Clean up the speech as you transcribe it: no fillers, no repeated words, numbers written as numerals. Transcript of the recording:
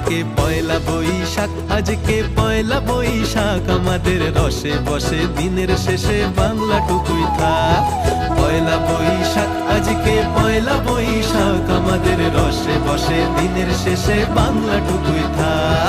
আজকে পয়লা বৈশাখ, আজকে পয়লা বৈশাখ, আমাদের রসে বসে দিনের শেষে বাংলাটুকুই থাক। পয়লা বৈশাখ, আজকে পয়লা বৈশাখ, আমাদের রসে বসে দিনের শেষে বাংলাটুকুই থাক।